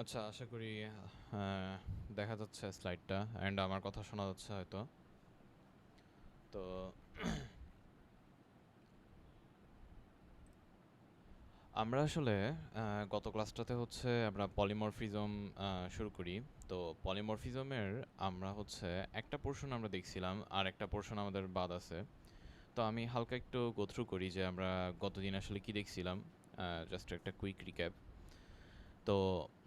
আচ্ছা, আশা করি দেখা যাচ্ছে স্লাইডটা অ্যান্ড আমার কথা শোনা যাচ্ছে হয়তো। তো আমরা আসলে গত ক্লাসটাতে হচ্ছে আমরা পলিমরফিজম শুরু করি। তো পলিমরফিজমের আমরা হচ্ছে একটা পোর্শন আমরা দেখছিলাম আর একটা পোর্শন আমাদের বাদ আছে। তো আমি হালকা একটু গো থ্রু করি যে আমরা গতদিন আসলে কি দেখছিলাম, জাস্ট একটা কুইক রিক্যাপ। তো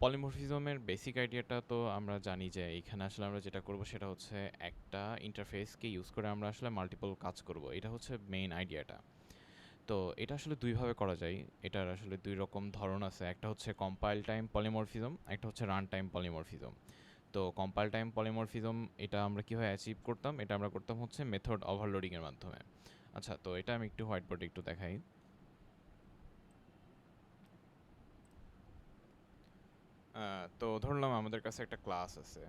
পলিমরফিজমের বেসিক আইডিয়াটা তো আমরা জানি যে এখানে আসলে আমরা যেটা করব সেটা হচ্ছে একটা ইন্টারফেসকে ইউজ করে আমরা আসলে মাল্টিপল কাজ করব। এটা হচ্ছে মেইন আইডিয়াটা। তো এটা আসলে দুইভাবে করা যায়। এটার আসলে দুই রকম ধরন আছে। একটা হচ্ছে কম্পাইল টাইম পলিমরফিজম, একটা হচ্ছে রান টাইম পলিমরফিজম। তো কম্পাইল টাইম পলিমরফিজম এটা আমরা কীভাবে অ্যাচিভ করতাম, এটা আমরা করতাম হচ্ছে মেথড ওভারলোডিংয়ের মাধ্যমে। আচ্ছা, তো এটা আমি একটু হোয়াইট বোর্ডে একটু দেখাই। তো ধরলাম আমাদের কাছে একটা ক্লাস আছে,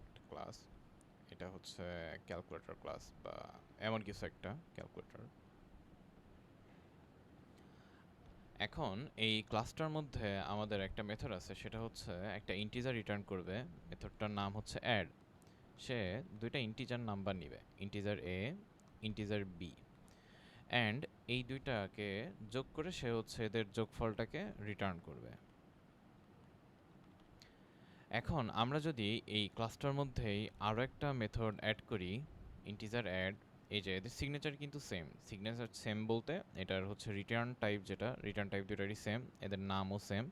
একটা ক্লাস, এটা হচ্ছে ক্যালকুলেটর ক্লাস বা এমন কিছু একটা ক্যালকুলেটর। এখন এই ক্লাসটার মধ্যে আমাদের একটা মেথড আছে, সেটা হচ্ছে একটা ইন্টিজার রিটার্ন করবে। মেথডটার নাম হচ্ছে অ্যাড। সে দুইটা ইন্টিজার নাম্বার নিবে, integer A, integer B, and এই দুইটাকে যোগ করে সে হচ্ছে এদের যোগফলটাকে রিটার্ন করবে। এখন আমরা যদি এই ক্লাসটার মধ্যেই আরও একটা মেথড অ্যাড করি, ইন্টিজার অ্যাড, এই যে এদের সিগনেচার কিন্তু সেম। সিগনেচার সেম বলতে এটার হচ্ছে রিটার্ন টাইপ, যেটা রিটার্ন টাইপ দুটারই সেম, এদের নামও সেম,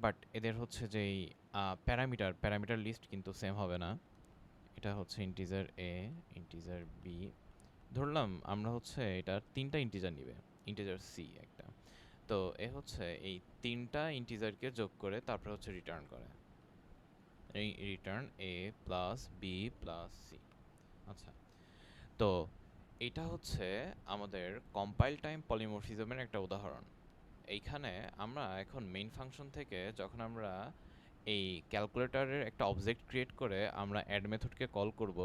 বাট এদের হচ্ছে যেই প্যারামিটার লিস্ট কিন্তু সেম হবে না। এটা হচ্ছে ইন্টিজার এ, ইন্টিজার বি, ধরলাম আমরা হচ্ছে এটার তিনটা ইন্টিজার নিবে, ইন্টিজার সি একটা। তো এ হচ্ছে এই তিনটা ইন্টিজারকে যোগ করে তারপরে হচ্ছে রিটার্ন করে, এই রিটার্ন এ প্লাস বি প্লাস সি। আচ্ছা, তো এটা হচ্ছে আমাদের কম্পাইল টাইম পলিমরফিজমের একটা উদাহরণ। এইখানে আমরা এখন মেইন ফাংশন থেকে যখন আমরা এই ক্যালকুলেটরের একটা অবজেক্ট ক্রিয়েট করে আমরা অ্যাড মেথডকে কল করব,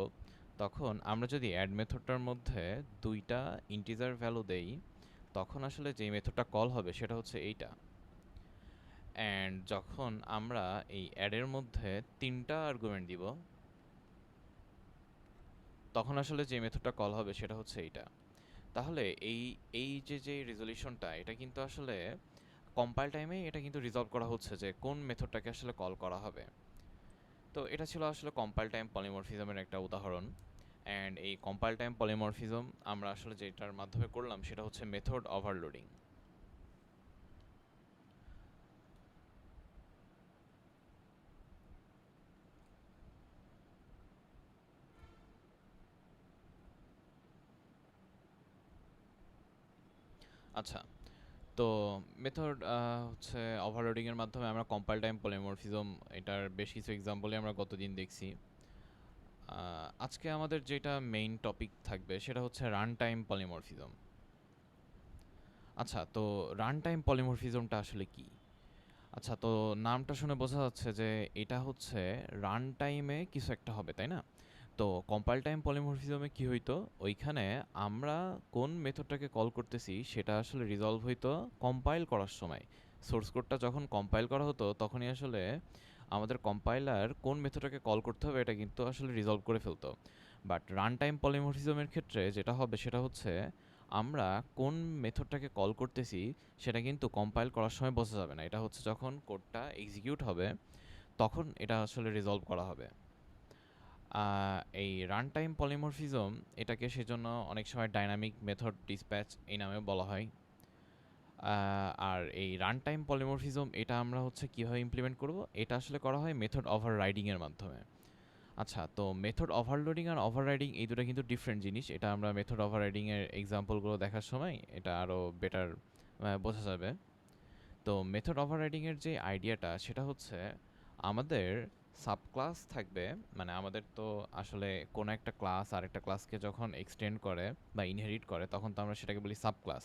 তখন আমরা যদি অ্যাড মেথডটার মধ্যে দুইটা ইন্টিজার ভ্যালু দেই, তখন আসলে যেই মেথডটা কল হবে সেটা হচ্ছে এইটা। অ্যান্ড যখন আমরা এই অ্যাডের মধ্যে তিনটা আর্গুমেন্ট দিব, তখন আসলে যে মেথডটা কল হবে সেটা হচ্ছে এইটা। তাহলে এই এই যে রেজলিউশনটা, এটা কিন্তু আসলে কম্পাইল টাইমে এটা কিন্তু রিজলভ করা হচ্ছে যে কোন মেথডটাকে আসলে কল করা হবে। তো এটা ছিল আসলে কম্পাইল টাইম পলিমরফিজমের একটা উদাহরণ। অ্যান্ড এই কম্পাইল টাইম পলিমরফিজম আমরা আসলে যেটার মাধ্যমে করলাম সেটা হচ্ছে মেথড ওভারলোডিং। আচ্ছা, তো মেথড হচ্ছে ওভারলোডিংয়ের মাধ্যমে আমরা কম্পাইল টাইম পলিমরফিজম, এটার বেশ কিছু এক্সাম্পলই আমরা গতদিন দেখছি। আজকে আমাদের যেটা মেইন টপিক থাকবে সেটা হচ্ছে রান টাইম পলিমরফিজম। আচ্ছা, তো রান টাইম পলিমরফিজমটা আসলে কি? আচ্ছা, তো নামটা শুনে বোঝা যাচ্ছে যে এটা হচ্ছে রান টাইমে কিছু একটা হবে, তাই না? তো কম্পাইল টাইম পলিমরফিজমে কি হইতো, ওইখানে আমরা কোন মেথডটাকে কল করতেছি সেটা আসলে রিজলভ হইতো কম্পাইল করার সময়। সোর্স কোডটা যখন কম্পাইল করা হতো তখনই আসলে আমাদের কম্পাইলার কোন মেথডটাকে কল করতে হবে এটা কিন্তু আসলে রিজলভ করে ফেলতো। বাট রান টাইম পলিমরফিজমের ক্ষেত্রে যেটা হবে সেটা হচ্ছে আমরা কোন মেথডটাকে কল করতেছি সেটা কিন্তু কম্পাইল করার সময় বোঝা যাবে না। এটা হচ্ছে যখন কোডটা এক্সিকিউট হবে তখন এটা আসলে রিজলভ করা হবে। এই রান টাইম পলিমরফিজম এটাকে সেজন্য অনেক সময় ডাইনামিক মেথড ডিসপ্যাচ এই নামেও বলা হয়। আর এই রান টাইম পলিমরফিজম এটা আমরা হচ্ছে কীভাবে ইমপ্লিমেন্ট করব, এটা আসলে করা হয় মেথড ওভাররাইডিংয়ের মাধ্যমে। আচ্ছা, তো মেথড ওভারলোডিং আর ওভাররাইডিং এই দুটো কিন্তু ডিফারেন্ট জিনিস। এটা আমরা মেথড ওভাররাইডিংয়ের এক্সাম্পলগুলো দেখার সময় এটা আরও বেটার বোঝা যাবে। তো মেথড ওভাররাইডিংয়ের যে আইডিয়াটা সেটা হচ্ছে আমাদের সাবক্লাস থাকবে, মানে আমাদের তো আসলে কোনো একটা ক্লাস আর একটা ক্লাসকে যখন এক্সটেন্ড করে বা ইনহেরিট করে তখন তো আমরা সেটাকে বলি সাবক্লাস,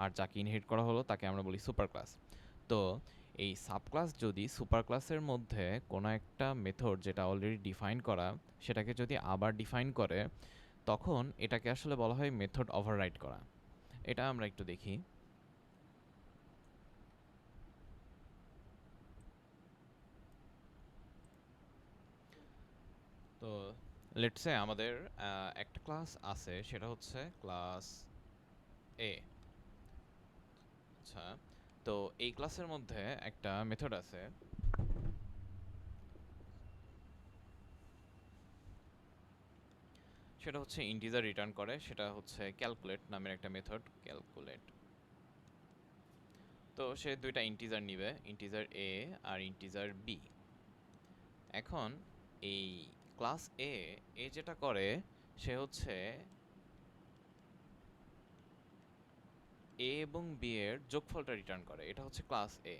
আর যাকে ইনহেরিট করা হলো তাকে আমরা বলি সুপার ক্লাস। তো এই সাবক্লাস যদি সুপার ক্লাসের মধ্যে কোনো একটা মেথড যেটা অলরেডি ডিফাইন করা সেটাকে যদি আবার ডিফাইন করে, তখন এটাকে আসলে বলা হয় মেথড ওভাররাইড করা। এটা আমরা একটু দেখি। লেটস সে আমাদের একটা ক্লাস আছে, সেটা হচ্ছে ক্লাস এ। আচ্ছা, তো এই ক্লাসের মধ্যে একটা মেথড আছে, সেটা হচ্ছে ইন্টিজার রিটার্ন করে, সেটা হচ্ছে ক্যালকুলেট নামের একটা মেথড, ক্যালকুলেট। তো সে দুইটা ইন্টিজার নিবে, ইন্টিজার এ আর ইন্টিজার বি। এখন এই ক্লাস এ এ যেটা করে, সে হচ্ছে এ এবং বি এর যোগফলটা রিটার্ন করে, এটা হচ্ছে ক্লাস এ।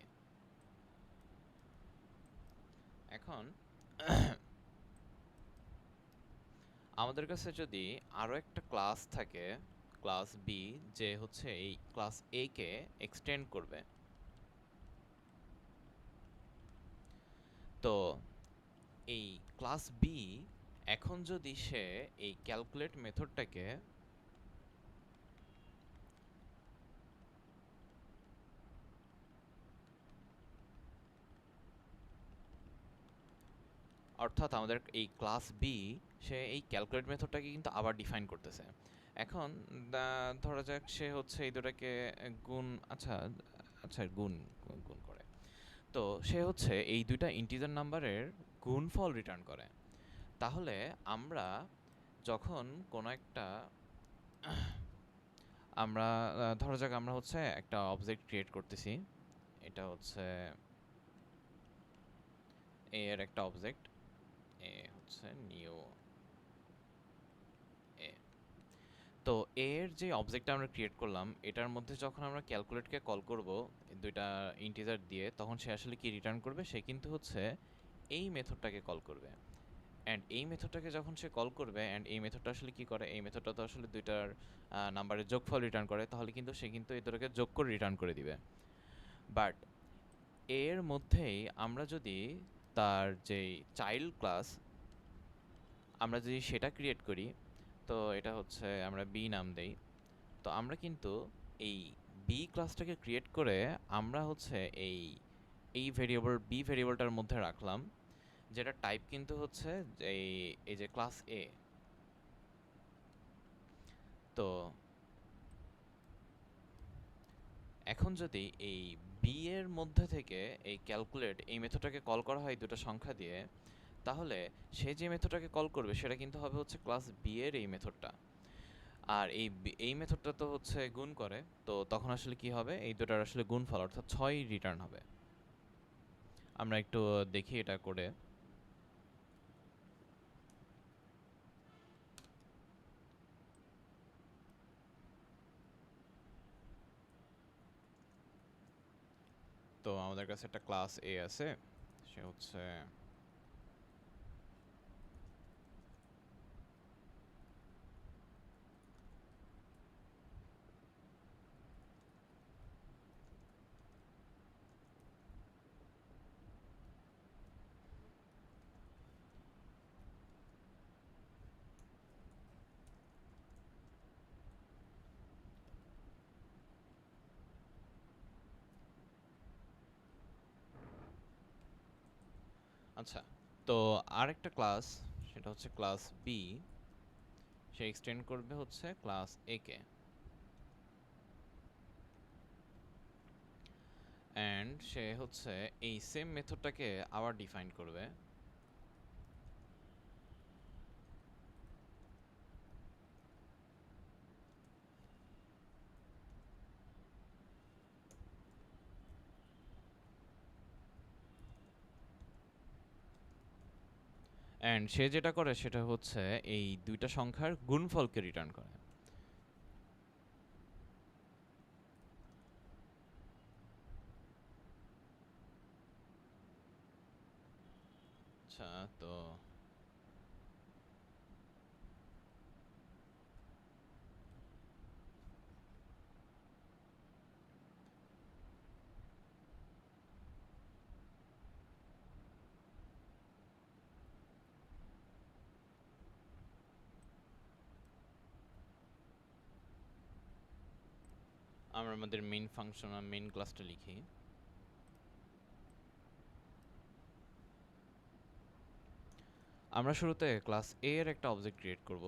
এখন আমাদের কাছে যদি আরও একটা ক্লাস থাকে, ক্লাস বি, যে হচ্ছে এই ক্লাস এ কে এক্সটেন্ড করবে, তো এই ক্লাস বি এখন যদি সে এই ক্যালকুলেট মেথডটাকে অর্থাৎ আমাদের এই ক্লাস বি সে এই ক্যালকুলেট মেথডটাকে কিন্তু আবার ডিফাইন করতেছে। এখন ধরা যাক সে হচ্ছে এই দুটাকে গুণ, আচ্ছা আচ্ছা গুণ গুণ করে, তো সে হচ্ছে এই দুইটা ইন্টিজার নাম্বারের গুণফল রিটার্ন করে। তাহলে আমরা যখন কোনো একটা আমরা ধরা যাক আমরা হচ্ছে একটা অবজেক্ট ক্রিয়েট করতেছি, এটা হচ্ছে এ এর একটা অবজেক্ট, এ হচ্ছে নিউ এ। তো এর যে অবজেক্টটা আমরা ক্রিয়েট করলাম, এটার মধ্যে যখন আমরা ক্যালকুলেটকে কল করব দুইটা ইন্টিজার দিয়ে, তখন সে আসলে কি রিটার্ন করবে, সে কিন্তু হচ্ছে এই মেথডটাকে কল করবে। অ্যান্ড এই মেথডটাকে যখন সে কল করবে, অ্যান্ড এই মেথডটা আসলে কি করে, এই মেথডটা তো আসলে দুইটার নাম্বারের যোগফল রিটার্ন করে, তাহলে কিন্তু সে কিন্তু এই দুটোকে যোগ করে রিটার্ন করে দিবে। বাট এর মধ্যেই আমরা যদি তার যেই চাইল্ড ক্লাস আমরা যদি সেটা ক্রিয়েট করি, তো এটা হচ্ছে আমরা বি নাম দেই। তো আমরা কিন্তু এই বি ক্লাসটাকে ক্রিয়েট করে আমরা হচ্ছে এই এই ভেরিয়েবল বি ভেরিয়েবলটার মধ্যে রাখলাম, যেটা টাইপ কিন্তু হচ্ছে এই এই যে ক্লাস এ। তো এখন যদি এই বি এর মধ্যে থেকে এই ক্যালকুলেট এই মেথডটাকে কল করা হয় দুটো সংখ্যা দিয়ে, তাহলে সে যে মেথডটাকে কল করবে সেটা কিন্তু হবে হচ্ছে ক্লাস বি এর এই মেথডটা। আর এই মেথডটা তো হচ্ছে গুণ করে, তো তখন আসলে কি হবে, এই দুটার আসলে গুণফল অর্থাৎ 6 রিটার্ন হবে। আমরা একটু দেখি এটা করে। তো আমাদের কাছে একটা ক্লাস এ আছে, সে হচ্ছে আচ্ছা, তো আরেকটা ক্লাস, সেটা হচ্ছে ক্লাস বি, সে এক্সটেন্ড করবে হচ্ছে ক্লাস এ কে, অ্যান্ড সে হচ্ছে এই সেম মেথডটাকে আবার ডিফাইন করবে। অ্যান্ড সে যেটা করে সেটা হচ্ছে এই দুইটা সংখ্যার গুণফলকে রিটার্ন করে। আচ্ছা, তো আমরা আমাদের মেইন ফাংশন আর মেইন ক্লাসটা লিখি। আমরা শুরুতে ক্লাস এ এর একটা অবজেক্ট ক্রিয়েট করব।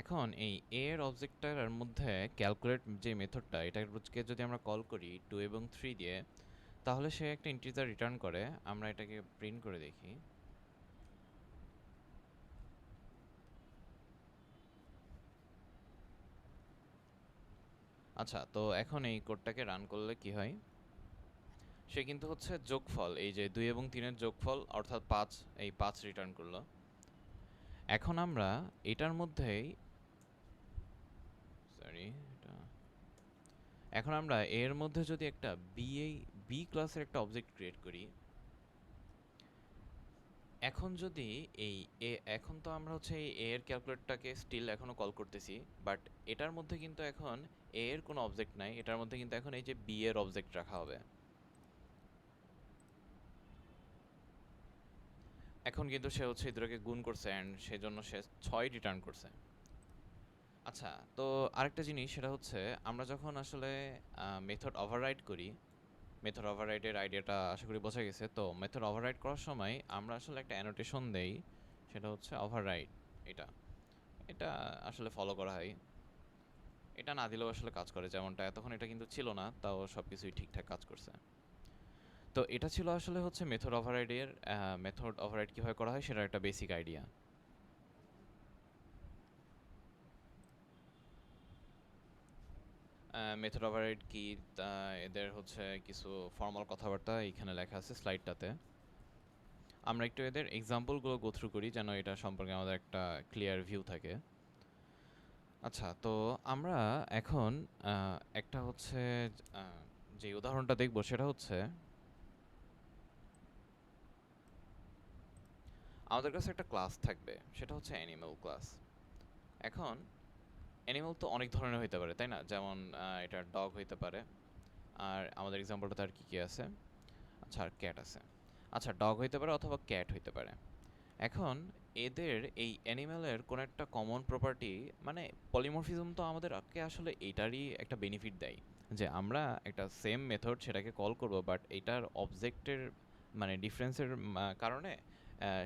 এখন এই এ এর অবজেক্টটার মধ্যে ক্যালকুলেট যে মেথডটা, এটাকে যদি আমরা কল করি 2 এবং 3 দিয়ে, তাহলে সে একটা ইন্টিজার রিটার্ন করে। আমরা এটাকে প্রিন্ট করে দেখি। আচ্ছা, তো এখন এই কোডটাকে রান করলে কি হয়? সে কিন্তু হচ্ছে যোগফল, এই যে 2 এবং 3 এর যোগফল অর্থাৎ 5, এই 5 রিটার্ন করলো। এখন আমরা এটার মধ্যেই সরি এটা এখন আমরা এর মধ্যে যদি একটা বি ক্লাসের একটা অবজেক্ট ক্রিয়েট করি, এখন যদি এই এখন তো আমরা হচ্ছে এই এ এর ক্যালকুলেটরটাকে স্টিল এখনো কল করতেছি, বাট এটার মধ্যে কিন্তু এখন এ এর কোনো অবজেক্ট নাই। এটার মধ্যে কিন্তু এখন এই যে বি এর অবজেক্ট রাখা হবে। এখন কিন্তু সে হচ্ছে এদেরকে গুণ করছে অ্যান্ড সেজন্য সে 6 রিটার্ন করছে। আচ্ছা, তো আরেকটা জিনিস সেটা হচ্ছে আমরা যখন আসলে মেথড ওভাররাইড করি, মেথড ওভাররাইডের আইডিয়াটা আশা করি বোঝা গেছে। তো মেথড ওভাররাইড করার সময় আমরা আসলে একটা অ্যানোটেশন দেই, সেটা হচ্ছে ওভাররাইড। এটা এটা আসলে ফলো করা হয়। এটা না দিলেও আসলে কাজ করে, যেমনটা এতক্ষণ এটা কিন্তু ছিল না, তাও সব কিছুই ঠিকঠাক কাজ করছে। তো এটা ছিল আসলে হচ্ছে মেথড ওভাররাইড কীভাবে করা হয় সেটার একটা বেসিক আইডিয়া। মেথড ওভাররাইড কি, এদের হচ্ছে কিছু ফর্মাল কথাবার্তা এইখানে লেখা আছে স্লাইডটাতে। আমরা একটু এদের এক্সাম্পলগুলো গো থ্রু করি যেন এটা সম্পর্কে আমাদের একটা ক্লিয়ার ভিউ থাকে। আচ্ছা, তো আমরা এখন একটা হচ্ছে যে উদাহরণটা দেখব সেটা হচ্ছে আমাদের কাছে একটা ক্লাস থাকবে, সেটা হচ্ছে অ্যানিমাল ক্লাস। এখন অ্যানিমাল তো অনেক ধরনের হইতে পারে, তাই না? যেমন এটা ডগ হইতে পারে। আর আমাদের এক্সাম্পলটাতে আর কি কি আছে? আচ্ছা, আর ক্যাট আছে। আচ্ছা, ডগ হইতে পারে অথবা ক্যাট হইতে পারে। এখন এদের এই অ্যানিম্যালের কোনো একটা কমন প্রপার্টি, মানে পলিমরফিজম তো আমাদেরকে আসলে এইটারই একটা বেনিফিট দেয় যে আমরা একটা সেম মেথড সেটাকে কল করব, বাট এটার অবজেক্টের মানে ডিফারেন্সের কারণে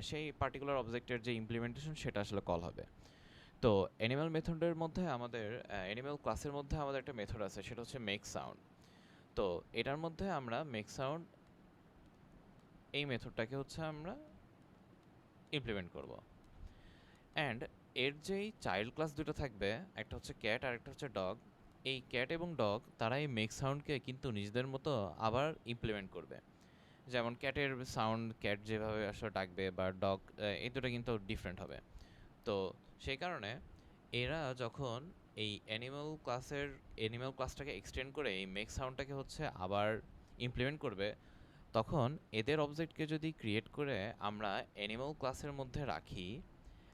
সেই পার্টিকুলার অবজেক্টের যে ইমপ্লিমেন্টেশন সেটা আসলে কল হবে। তো অ্যানিম্যাল মেথডের মধ্যে আমাদের অ্যানিম্যাল ক্লাসের মধ্যে আমাদের একটা মেথড আছে, সেটা হচ্ছে মেক সাউন্ড। তো এটার মধ্যে আমরা মেক সাউন্ড এই মেথডটাকে হচ্ছে আমরা ইমপ্লিমেন্ট করব। অ্যান্ড এর যেই চাইল্ড ক্লাস দুটো থাকবে, একটা হচ্ছে ক্যাট আর একটা হচ্ছে ডগ, এই ক্যাট এবং ডগ তারা এই মেক সাউন্ডকে কিন্তু নিজেদের মতো আবার ইমপ্লিমেন্ট করবে। যেমন ক্যাটের সাউন্ড ক্যাট যেভাবে আসলে ডাকবে, বা ডগ এই দুটো কিন্তু ডিফারেন্ট হবে। তো সেই কারণে এরা যখন এই অ্যানিমাল ক্লাসটাকে এক্সটেন্ড করে এই মেক সাউন্ডটাকে হচ্ছে আবার ইমপ্লিমেন্ট করবে, তখন এদের অবজেক্টকে যদি ক্রিয়েট করে আমরা অ্যানিমাল ক্লাসের মধ্যে রাখি,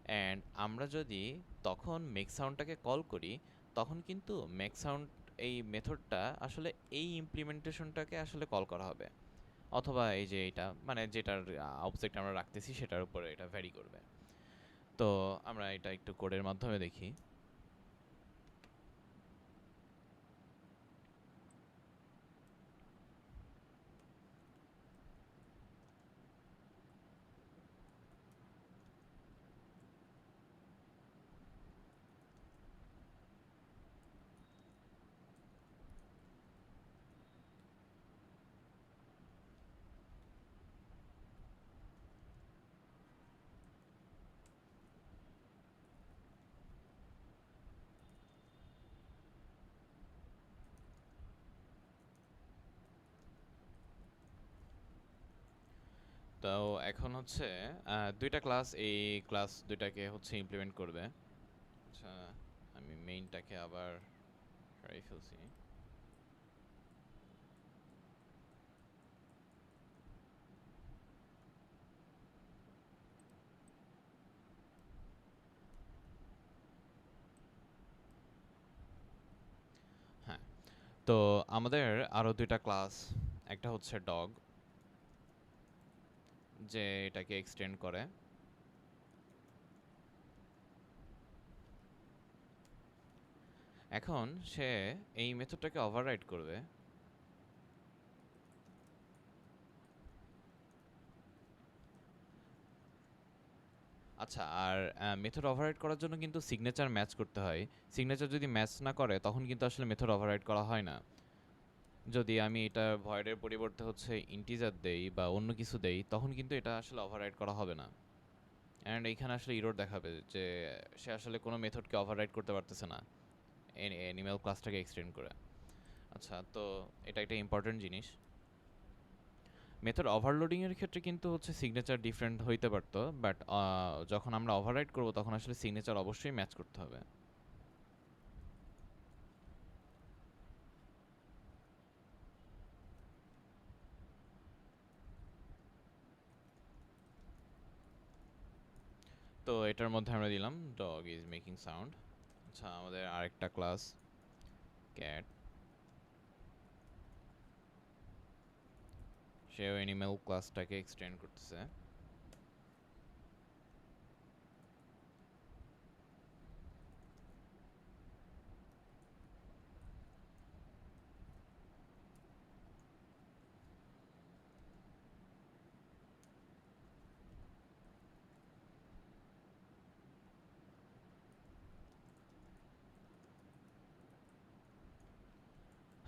অ্যান্ড আমরা যদি তখন মেক সাউন্ডটাকে কল করি, তখন কিন্তু মেক সাউন্ড এই মেথডটা আসলে এই ইমপ্লিমেন্টেশনটাকে আসলে কল করা হবে, অথবা এই যে এটা মানে যেটার অবজেক্ট আমরা রাখতেছি সেটার উপরে এটা ভ্যারি করবে। তো আমরা এটা একটু কোডের মাধ্যমে দেখি। তো এখন হচ্ছে দুইটা ক্লাস, এই ক্লাস দুইটাকে হচ্ছে ইমপ্লিমেন্ট করবে। আচ্ছা, আমি মেইনটাকে আবার সরাই ফেলছি। হ্যাঁ, তো আমাদের আরো দুইটা ক্লাস, একটা হচ্ছে ডগ, যে এটাকে এক্সটেন্ড করে। এখন সে এই মেথডটাকে ওভাররাইড করবে। আচ্ছা, আর মেথড ওভাররাইড করার জন্য কিন্তু সিগনেচার ম্যাচ করতে হয়। সিগনেচার যদি ম্যাচ না করে তখন কিন্তু আসলে মেথড ওভাররাইড করা হয় না। যদি আমি এটা ভয়েডের পরিবর্তে হচ্ছে ইন্টিজার দেই বা অন্য কিছু দেই তখন কিন্তু এটা আসলে ওভাররাইড করা হবে না। অ্যান্ড এইখানে আসলে ইরর দেখাবে যে সে আসলে কোনো মেথডকে ওভাররাইড করতে পারতেছে না অ্যানিমেল ক্লাসটাকে এক্সটেন্ড করে। আচ্ছা, তো এটা একটা ইম্পর্টেন্ট জিনিস। মেথড ওভারলোডিং এর ক্ষেত্রে কিন্তু হচ্ছে সিগনেচার ডিফারেন্ট হইতে পারতো, বাট যখন আমরা ওভাররাইড করব তখন আসলে সিগনেচার অবশ্যই ম্যাচ করতে হবে। তো এটার মধ্যে আমরা দিলাম ডগ ইজ মেকিং সাউন্ড। আচ্ছা, আমাদের আরেকটা ক্লাস ক্যাট, সেও অ্যানিমেল ক্লাসটাকে এক্সটেন্ড করতেছে।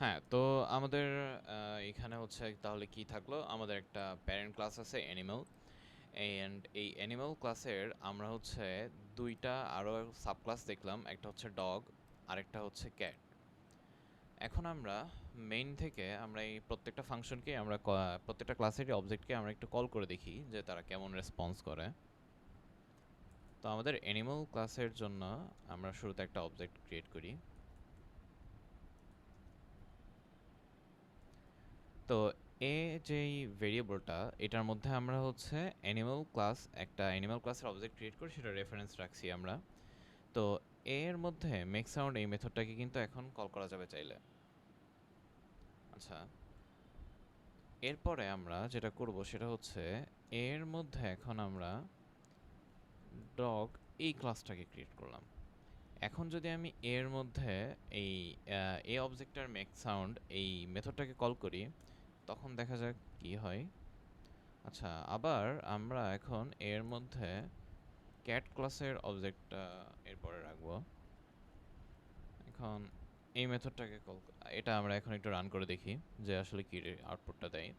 হ্যাঁ, তো আমাদের এখানে হচ্ছে তাহলে কি থাকলো, আমাদের একটা প্যারেন্ট ক্লাস আছে অ্যানিমেল, অ্যান্ড এই অ্যানিমেল ক্লাসের আমরা হচ্ছে দুইটা আরও সাব ক্লাস দেখলাম, একটা হচ্ছে ডগ আরেকটা হচ্ছে ক্যাট। এখন আমরা মেইন থেকে আমরা এই প্রত্যেকটা ফাংশনকে আমরা প্রত্যেকটা ক্লাসেরই অবজেক্টকে আমরা একটু কল করে দেখি যে তারা কেমন রেসপন্স করে। তো আমাদের অ্যানিমাল ক্লাসের জন্য আমরা শুরুতে একটা অবজেক্ট ক্রিয়েট করি। তো এ যেই ভেরিয়েবলটা, এটার মধ্যে আমরা হচ্ছে অ্যানিমাল ক্লাস, একটা অ্যানিমাল ক্লাসের অবজেক্ট ক্রিয়েট করি, সেটা রেফারেন্স রাখছি আমরা। তো এর মধ্যে মেক সাউন্ড এই মেথডটাকে কিন্তু এখন কল করা যাবে চাইলে। আচ্ছা, এরপরে আমরা যেটা করব সেটা হচ্ছে এর মধ্যে এখন আমরা ডগ এই ক্লাসটাকে ক্রিয়েট করলাম। এখন যদি আমি এর মধ্যে এই এ অবজেক্টটার মেক সাউন্ড এই মেথডটাকে কল করি তখন দেখা যাক কি হয়। আচ্ছা, আবার আমরা এখন এর মধ্যে ক্যাট ক্লাসের অবজেক্টটা এরপরে রাখবো। এখন এই মেথডটাকে কল, এটা আমরা এখন একটু রান করে দেখি যে আসলে কি আউটপুটটা দেয়।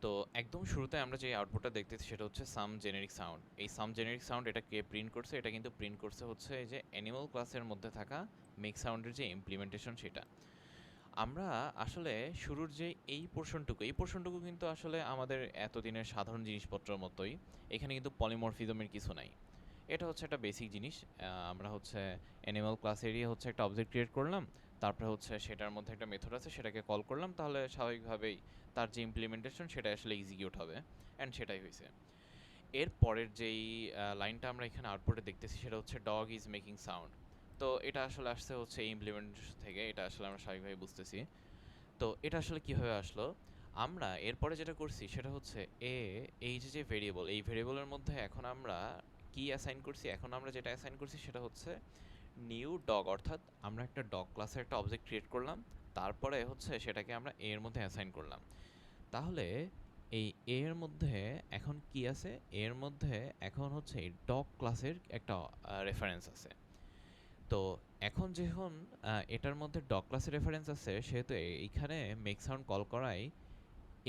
তো একদম শুরুতে আমরা যে আউটপুটটা দেখতেছি সেটা হচ্ছে সাম জেনেরিক সাউন্ড। এই সাম জেনেরিক সাউন্ড এটা কে প্রিন্ট করছে, এটা কিন্তু প্রিন্ট করছে হচ্ছে এই যে অ্যানিমাল ক্লাসের মধ্যে থাকা মেক সাউন্ডের যে ইমপ্লিমেন্টেশন সেটা। আমরা আসলে শুরুর যে এই পোর্শনটুকু কিন্তু আসলে আমাদের এতদিনের সাধারণ জিনিসপত্রের মতোই। এখানে কিন্তু পলিমরফিজমের কিছু নাই। এটা হচ্ছে একটা বেসিক জিনিস। আমরা হচ্ছে অ্যানিমাল ক্লাসেরই হচ্ছে একটা অবজেক্ট ক্রিয়েট করলাম, তারপরে হচ্ছে সেটার মধ্যে একটা মেথড আছে সেটাকে কল করলাম, তাহলে স্বাভাবিকভাবেই তার যে ইমপ্লিমেন্টেশন সেটা আসলে এক্সিকিউট হবে, অ্যান্ড সেটাই হয়েছে। এর পরের যেই লাইনটা আমরা এখানে আউটপুটে দেখতেছি সেটা হচ্ছে ডগ ইজ মেকিং সাউন্ড। তো এটা আসলে আসছে হচ্ছে এই ইমপ্লিমেন্টেশন থেকে, এটা আসলে আমরা স্বাভাবিকভাবে বুঝতেছি। তো এটা আসলে কিভাবে আসলো, আমরা এরপরে যেটা করছি সেটা হচ্ছে এই যে ভেরিয়েবল, এই ভেরিয়েবলের মধ্যে এখন আমরা কি অ্যাসাইন করছি, এখন আমরা যেটা অ্যাসাইন করছি সেটা হচ্ছে নিউ ডগ, অর্থাৎ আমরা একটা ডগ ক্লাসের একটা অবজেক্ট ক্রিয়েট করলাম, তারপরে হচ্ছে সেটাকে আমরা এর মধ্যে অ্যাসাইন করলাম। তাহলে এই এর মধ্যে এখন কি আছে, এর মধ্যে এখন হচ্ছে এই ডগ ক্লাসের একটা রেফারেন্স আছে। তো এখন যখন এটার মধ্যে ডগ ক্লাসের রেফারেন্স আছে সেহেতু এইখানে মেক সাউন্ড কল করাই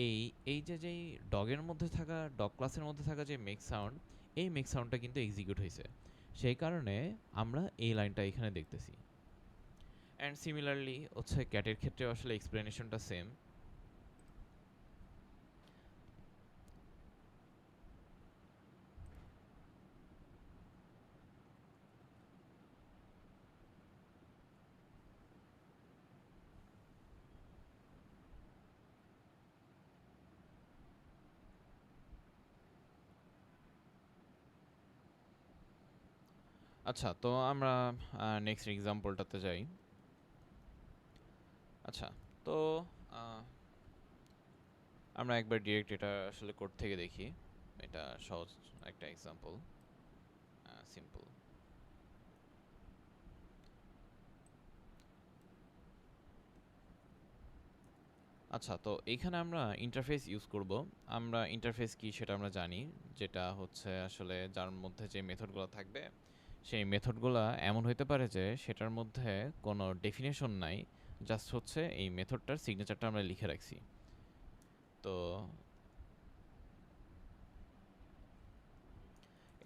এই এই যে যেই ডগের মধ্যে থাকা, ডগ ক্লাসের মধ্যে থাকা যে মেক সাউন্ড, এই মেক সাউন্ডটা কিন্তু এক্সিকিউট হয়েছে। সেই কারণে আমরা এই লাইনটা এখানে দেখতেছি। অ্যান্ড সিমিলারলি হচ্ছে ক্যাটের ক্ষেত্রে আসলে এক্সপ্লেনেশনটা সেম। আচ্ছা, তো আমরা নেক্সট এক্সাম্পলটাতে যাই। আচ্ছা, তো আহ, আমরা একবার ডিরেক্ট এটা আসলে কোড থেকে দেখি। এটা সহজ একটা এক্সাম্পল, সিম্পল। আচ্ছা, তো এইখানে আমরা ইন্টারফেস ইউজ করব। আমরা ইন্টারফেস কি সেটা আমরা জানি, যেটা হচ্ছে আসলে যার মধ্যে যে মেথডগুলো থাকবে সেই মেথডগুলা এমন হইতে পারে যে সেটার মধ্যে কোনো ডেফিনেশন নাই, জাস্ট হচ্ছে এই মেথডটার সিগনেচারটা আমরা লিখে রাখছি। তো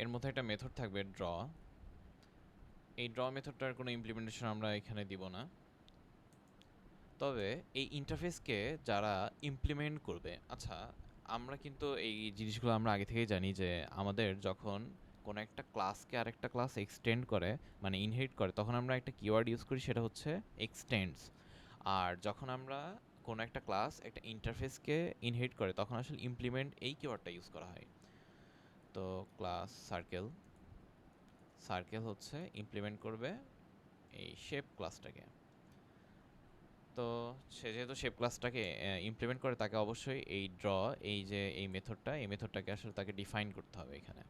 এর মধ্যে একটা মেথড থাকবে ড্র। এই ড্র মেথডটার কোনো ইমপ্লিমেন্টেশন আমরা এখানে দিব না, তবে এই ইন্টারফেসকে যারা ইমপ্লিমেন্ট করবে, আচ্ছা আমরা কিন্তু এই জিনিসগুলো আমরা আগে থেকেই জানি যে আমাদের যখন কোনো একটা ক্লাসকে আরেকটা ক্লাস এক্সটেন্ড করে, মানে ইনহেরিট করে, তখন আমরা একটা কিওয়ার্ড ইউজ করি, সেটা হচ্ছে এক্সটেন্ডস। আর যখন আমরা কোনো একটা ক্লাস একটা ইন্টারফেসকে ইনহেরিট করে, তখন আসলে ইমপ্লিমেন্ট এই কিওয়ার্ডটা ইউজ করা হয়। তো ক্লাস সার্কেল, সার্কেল হচ্ছে ইমপ্লিমেন্ট করবে এই শেপ ক্লাসটাকে। তো সে যেহেতু শেপ ক্লাসটাকে ইমপ্লিমেন্ট করে, তাকে অবশ্যই এই ড্র, এই যে এই মেথডটা, এই মেথডটাকে আসলে তাকে ডিফাইন করতে হবে এখানে।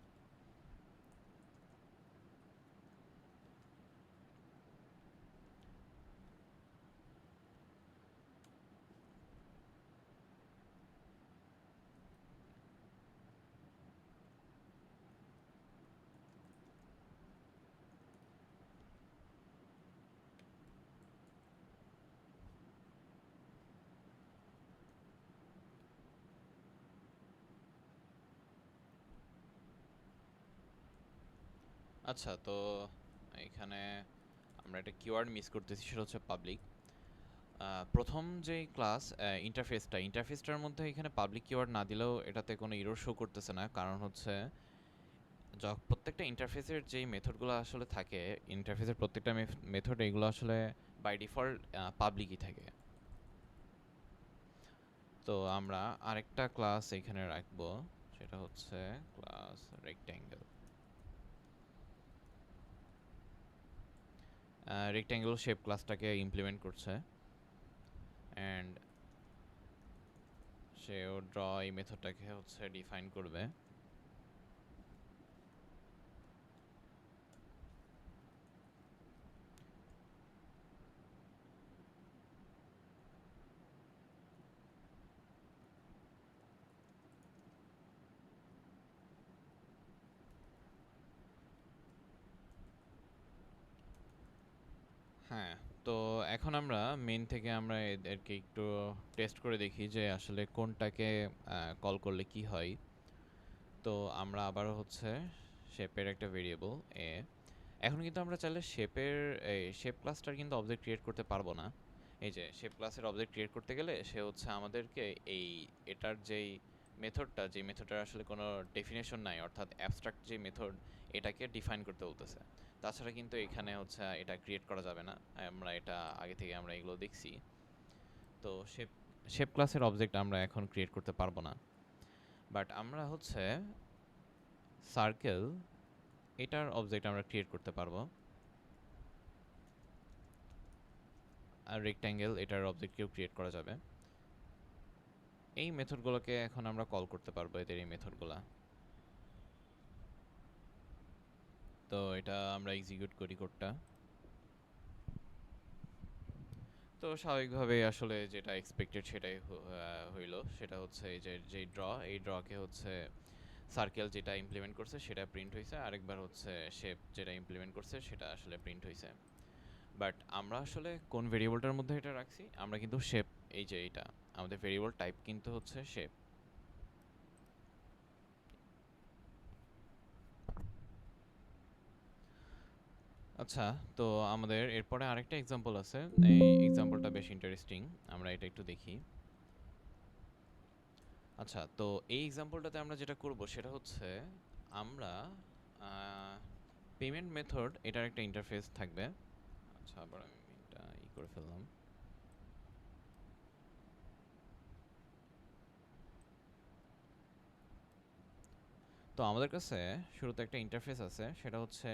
আচ্ছা, তো এখানে আমরা একটা কিওয়ার্ড মিস করতেছি, সেটা হচ্ছে পাবলিক। প্রথম যে ক্লাস ইন্টারফেসটার মধ্যে এখানে পাবলিক কিওয়ার্ড না দিলেও এটাতে কোনো ইরর শো করতেছে না, কারণ হচ্ছে প্রত্যেকটা ইন্টারফেসের যেই মেথডগুলো আসলে থাকে, ইন্টারফেসের প্রত্যেকটা মেথড এগুলো আসলে বাই ডিফল্ট পাবলিকই থাকে। তো আমরা আরেকটা ক্লাস এখানে রাখবো, সেটা হচ্ছে ক্লাস রেক্ট্যাঙ্গেল। রেক্ট্যাঙ্গেল শেপ ক্লাসটাকে ইমপ্লিমেন্ট করছে, অ্যান্ড সেও ড্র এই মেথডটাকে হচ্ছে ডিফাইন করবে। হ্যাঁ, তো এখন আমরা মেইন থেকে আমরা এদেরকে একটু টেস্ট করে দেখি যে আসলে কোনটাকে কল করলে কি হয়। তো আমরা আবার হচ্ছে শেপের একটা ভেরিয়েবল এ, এখন কিন্তু আমরা চাইলে শেপের এই শেপ ক্লাসটার কিন্তু অবজেক্ট ক্রিয়েট করতে পারবো না। এই যে শেপ ক্লাসের অবজেক্ট ক্রিয়েট করতে গেলে সে হচ্ছে আমাদেরকে এই এটার যেই মেথডটা, যে মেথডটার আসলে কোনো ডেফিনেশন নাই, অর্থাৎ অ্যাবস্ট্রাক্ট যে মেথড, এটাকে ডিফাইন করতে বলতেছে। তাছাড়া কিন্তু এখানে হচ্ছে এটা ক্রিয়েট করা যাবে না, আমরা এটা আগে থেকে আমরা এগুলো দেখছি। তো শেপ শেপ ক্লাসের অবজেক্ট আমরা এখন ক্রিয়েট করতে পারবো না, বাট আমরা হচ্ছে সার্কেল এটার অবজেক্ট আমরা ক্রিয়েট করতে পারবো, আর রেক্ট্যাঙ্গেল এটার অবজেক্টকেও ক্রিয়েট করা যাবে। এই মেথডগুলোকে এখন আমরা কল করতে পারবো, এদের এই মেথডগুলা। তো এটা আমরা এক্সিকিউট করি কোডটা। তো স্বাভাবিকভাবে আসলে যেটা এক্সপেক্টেড সেটাই হইল, সেটা হচ্ছে এই যে ড্র, এই ড্রকে হচ্ছে সার্কেল যেটা ইমপ্লিমেন্ট করছে সেটা প্রিন্ট হয়েছে, আরেকবার হচ্ছে শেপ যেটা ইমপ্লিমেন্ট করছে সেটা আসলে প্রিন্ট হয়েছে। বাট আমরা আসলে কোন ভেরিয়েবলটার মধ্যে এটা রাখছি, আমরা কিন্তু শেপ, এই যে এইটা আমাদের ভেরিয়েবল টাইপ কিন্তু হচ্ছে শেপ। আচ্ছা, তো আমাদের এরপরে আরেকটা এক্সাম্পল আছে, এই এক্সাম্পলটা বেশ ইন্টারেস্টিং, আমরা এটা একটু দেখি। আচ্ছা, তো এই এক্সাম্পলটাতে আমরা যেটা করব সেটা হচ্ছে আমরা পেমেন্ট মেথড এটার একটা ইন্টারফেস থাকবে। আচ্ছা, আবার আমি এটা করে ফেললাম। তো আমাদের কাছে শুরুতে একটা ইন্টারফেস আছে, সেটা হচ্ছে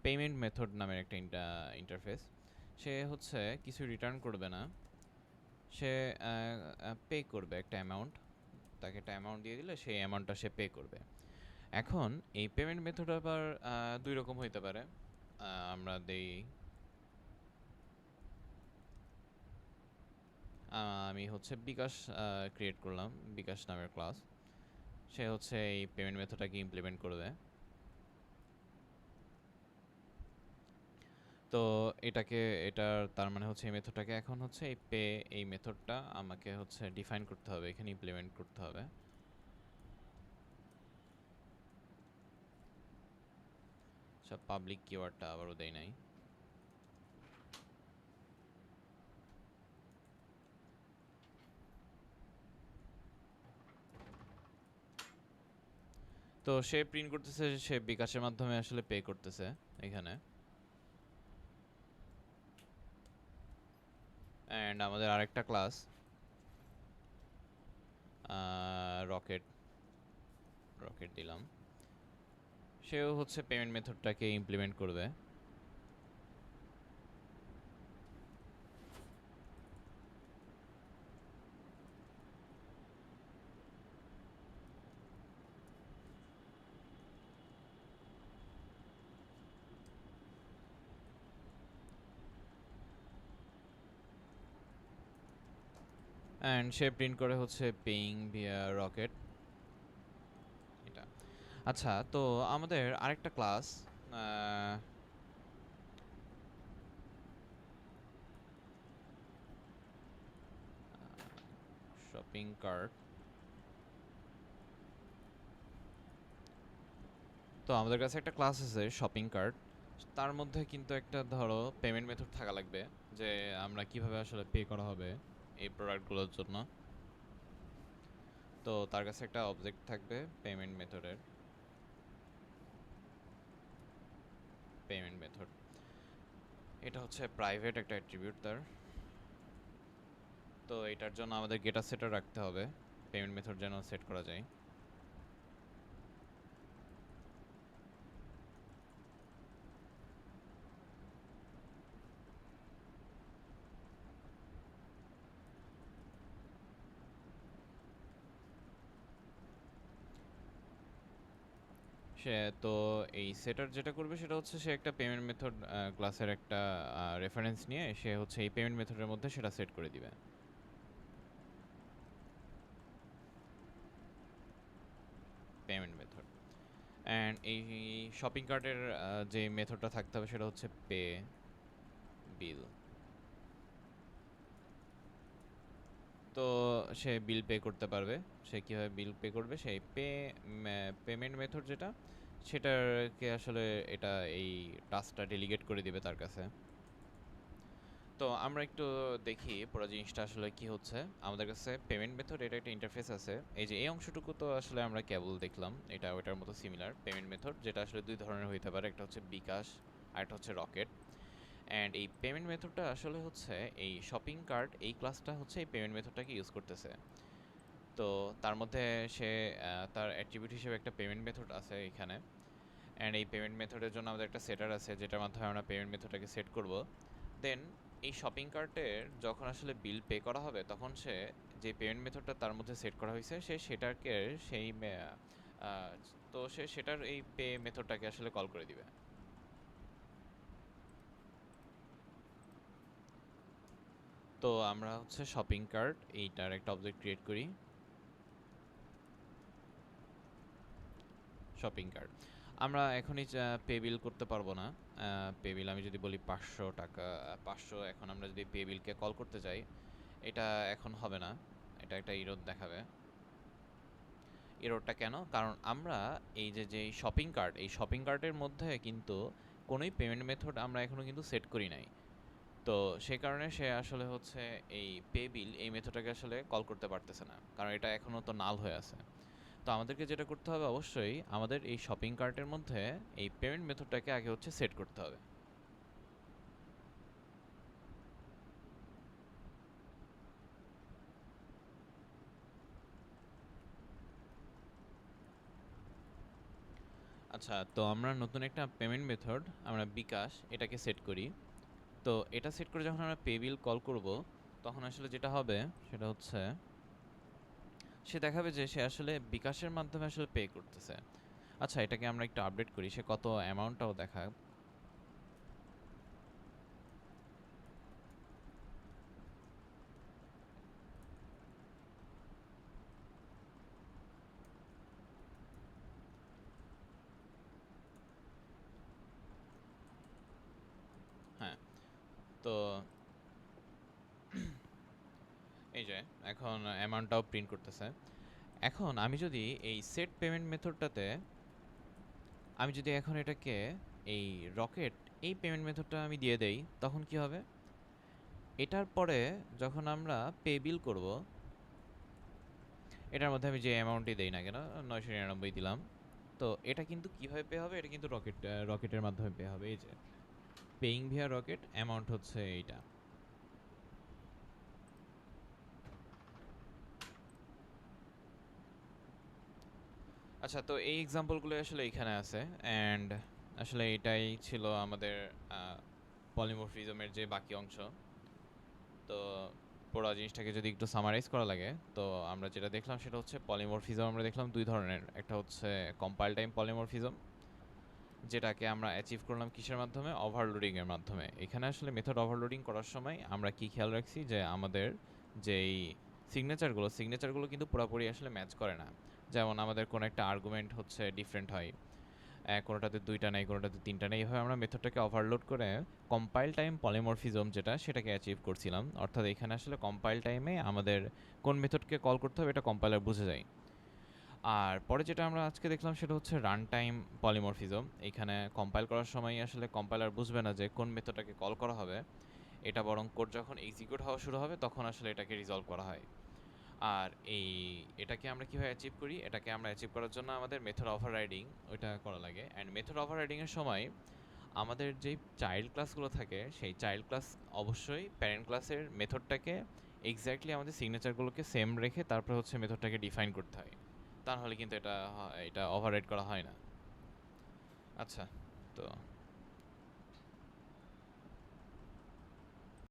পেমেন্ট মেথড নামের একটা ইন্টারফেস। সে হচ্ছে কিছু রিটার্ন করবে না, সে পে করবে একটা অ্যামাউন্ট, তাকে একটা অ্যামাউন্ট দিয়ে দিলে সেই অ্যামাউন্টটা সে পে করবে। এখন এই পেমেন্ট মেথড আবার দুই রকম হইতে পারে। আমরা দেই আমি হচ্ছে বিকাশ ক্রিয়েট করলাম, বিকাশ নামের ক্লাস। সে হচ্ছে এই পেমেন্ট মেথডটাকে ইমপ্লিমেন্ট করবে। তো এটার তার মানে হচ্ছে এই মেথডটাকে এখন হচ্ছে এই মেথডটা আমাকে হচ্ছে ডিফাইন করতে হবে, এখানে ইমপ্লিমেন্ট করতে হবে। সব পাবলিক কিওয়ার্ডটা আবারও দেই নাই। তো সে প্রিন্ট করতেছে সে বিকাশের মাধ্যমে আসলে পে করতেছে এখানে। অ্যান্ড আমাদের আরেকটা ক্লাস রকেট রকেট দিলাম, সেও হচ্ছে পেমেন্ট মেথডটাকে ইমপ্লিমেন্ট করবে। অ্যান্ড সে প্রিন্ট করে হচ্ছে পেইং ভিয়া রকেট এটা। আচ্ছা, তো আমাদের আরেকটা ক্লাস শপিং কার্ট। তো আমাদের কাছে একটা ক্লাস আছে শপিং কার্ট, তার মধ্যে কিন্তু একটা ধরো পেমেন্ট মেথড থাকা লাগবে, যে আমরা কিভাবে আসলে পে করা হবে এই প্রোডাক্টগুলোর জন্য। তো তার কাছে একটা অবজেক্ট থাকবে পেমেন্ট মেথডের, পেমেন্ট মেথড এটা হচ্ছে প্রাইভেট একটা অ্যাট্রিবিউট তার। তো এটার জন্য আমাদের গেটার সেটার রাখতে হবে, পেমেন্ট মেথড যেন সেট করা যায়। সে তো এই সেটার যেটা করবে সেটা হচ্ছে সে একটা পেমেন্ট মেথড ক্লাসের একটা রেফারেন্স নিয়ে সে হচ্ছে এই পেমেন্ট মেথডের মধ্যে সেটা সেট করে দিবে। পেমেন্ট মেথড অ্যান্ড এই শপিং কার্টের যে মেথডটা থাকতে হবে সেটা হচ্ছে পে বিল। তো সে বিল পে করতে পারবে, সে কীভাবে বিল পে করবে সেই পেমেন্ট মেথড যেটা সেটাকে আসলে এটা এই টাস্কটা ডেলিগেট করে দিবে তার কাছে। তো আমরা একটু দেখি পুরো জিনিসটা আসলে কি হচ্ছে। আমাদের কাছে পেমেন্ট মেথড এটা একটা ইন্টারফেস আছে, এই যে এই অংশটুকু তো আসলে আমরা কেবল দেখলাম, এটা ওটার মতো সিমিলার পেমেন্ট মেথড, যেটা আসলে দুই ধরনের হইতে পারে, একটা হচ্ছে বিকাশ আর একটা হচ্ছে রকেট। অ্যান্ড এই পেমেন্ট মেথডটা আসলে হচ্ছে এই শপিং কার্ট এই ক্লাসটা হচ্ছে এই পেমেন্ট মেথডটাকে ইউজ করতেছে। তো তার মধ্যে সে তার অ্যাট্রিবিউট হিসেবে একটা পেমেন্ট মেথড আছে এখানে। অ্যান্ড এই পেমেন্ট মেথডের জন্য আমাদের একটা সেটার আছে যেটার মাধ্যমে আমরা পেমেন্ট মেথডটাকে সেট করব। দেন এই শপিং কার্টের যখন আসলে বিল পে করা হবে তখন সে যে পেমেন্ট মেথডটা তার মধ্যে সেট করা হয়েছে সে সেটাকে সেই আহ, তো সে সেটার এই পে মেথডটাকে আসলে কল করে দিবে। তো আমরা হচ্ছে শপিং কার্ট এইটার একটা অবজেক্ট ক্রিয়েট করি, শপিং কার্ট। আমরা এখনই পে বিল করতে পারবো না। পে বিল আমি যদি বলি 500 টাকা, 500, এখন আমরা যদি পে বিলকে কল করতে যাই এটা এখন হবে না, এটা একটা ইরোর দেখাবে। এররটা কেন? কারণ আমরা এই যে শপিং কার্ট এই শপিং কার্টের মধ্যে কিন্তু কোনোই পেমেন্ট মেথড আমরা এখনো কিন্তু সেট করি নাই। তো সেই কারণে সে আসলে হচ্ছে এই পে বিল এই মেথডটাকে আসলে কল করতে পারতেছে না, কারণ এটা এখনো তো নাল হয়ে আছে। তো আমাদেরকে যেটা করতে হবে অবশ্যই আমাদের এই শপিং কার্টের মধ্যে এই পেমেন্ট মেথডটাকে আগে হচ্ছে সেট করতে হবে। আচ্ছা, তো আমরা নতুন একটা পেমেন্ট মেথড আমরা বিকাশ এটাকে সেট করি। তো এটা সেট করে যখন আমরা পে বিল কল করব তখন আসলে যেটা হবে সেটা হচ্ছে সে দেখাবে যে সে আসলে বিকাশের মাধ্যমে আসলে পে করতেছে। আচ্ছা, এটাকে আমরা একটু আপডেট করি, সে কত অ্যামাউন্টটাও দেখায়। তো এই যে এখন অ্যামাউন্টটাও প্রিন্ট করতেছে। এখন আমি যদি এই সেট পেমেন্ট মেথডটাতে আমি যদি এখন এটাকে এই রকেট এই পেমেন্ট মেথডটা আমি দিয়ে দেই, তখন কি হবে? এটার পরে যখন আমরা পে বিল করব, এটার মধ্যে আমি যে অ্যামাউন্টই দেই না কেন 999 দিলাম, তো এটা কিন্তু কিভাবে পে হবে? এটা কিন্তু রকেটের মাধ্যমে পে হবে। এই যে পেইং ভিয়া রকেট, অ্যামাউন্ট হচ্ছে এইটা। আচ্ছা, তো এই এক্সাম্পলগুলো আসলে এখানে আছে, অ্যান্ড আসলে এটাই ছিল আমাদের পলিমরফিজমের যে বাকি অংশ। তো পুরো জিনিসটাকে যদি একটু সামারাইজ করা লাগে, তো আমরা যেটা দেখলাম সেটা হচ্ছে পলিমরফিজম আমরা দেখলাম দুই ধরনের। একটা হচ্ছে কম্পাইল টাইম পলিমরফিজম, যেটাকে আমরা অ্যাচিভ করলাম কিসের মাধ্যমে? ওভারলোডিং এর মাধ্যমে। এখানে আসলে মেথড ওভারলোডিং করার সময় আমরা কি খেয়াল রাখছি যে আমাদের যেই সিগনেচারগুলো কিন্তু পুরোপুরি আসলে ম্যাচ করে না। যেমন আমাদের কোনো একটা আর্গুমেন্ট হচ্ছে ডিফারেন্ট হয়, কোনোটাতে 2টা নেই, কোনোটাতে 3টা নেই। এইভাবে আমরা মেথডটাকে ওভারলোড করে কম্পাইল টাইম পলিমরফিজম যেটা, সেটাকে অ্যাচিভ করছিলাম। অর্থাৎ এখানে আসলে কম্পাইল টাইমে আমাদের কোন মেথডকে কল করতে হবে এটা কম্পাইলার বুঝে যায়। আর পরে যেটা আমরা আজকে দেখলাম সেটা হচ্ছে রান টাইম পলিমরফিজম। এখানে কম্পাইল করার সময় আসলে কম্পাইলার বুঝবে না যে কোন মেথডটাকে কল করা হবে, এটা বরং কোড যখন এক্সিকিউট হওয়া শুরু হবে তখন আসলে এটাকে রিজলভ করা হয়। আর এটাকে আমরা কীভাবে অ্যাচিভ করি? এটাকে আমরা অ্যাচিভ করার জন্য আমাদের মেথড ওভাররাইডিং ওইটা করা লাগে। অ্যান্ড মেথড ওভাররাইডিংয়ের সময় আমাদের যেই চাইল্ড ক্লাসগুলো থাকে, সেই চাইল্ড ক্লাস অবশ্যই প্যারেন্ট ক্লাসের মেথডটাকে এক্স্যাক্টলি আমাদের সিগনেচারগুলোকে সেম রেখে তারপর হচ্ছে মেথডটাকে ডিফাইন করতে হয়। তা নাহলে কিন্তু এটা ওভাররাইড করা হয় না। আচ্ছা, তো